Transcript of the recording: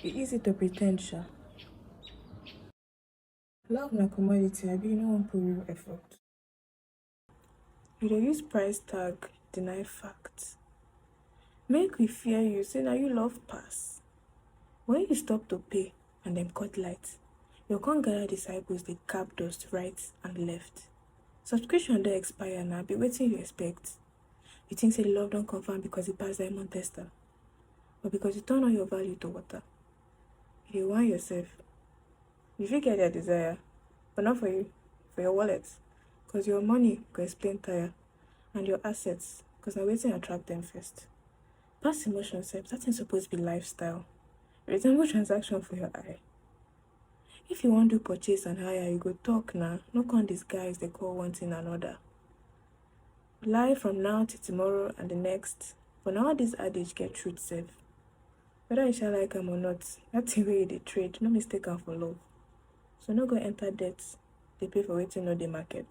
E easy to pre ten d sha. Love na commodity abi you no wan put real effort. You dey use price tag deny fact. Make we fear you say na you love pass. When you stop to pay and dem cut light, your con gather disciples dey cap dust right and left. Subscription don expire na abi wetin you expect? You think say the love don confirm because e pass diamond tester? Or because you turn all your value to water? You dey whine yourself. You fit get their desire, but not for you, for your wallet. Cause your money go explain tire, and your assets, cause na wetin attract them first. Pass emotion sef, that thing suppose be lifestyle. Resemble transaction for your eye. If you wan do purchase and hire, you go talk na, no con disguise dey call one thing another. Lie from now till tomorrow and the next, but na all this adage get truth sef. Whether you shall like am or not, that thing wey you dey trade, no mistake am for love. So no go enter debt, dey pay for wetin no dey market.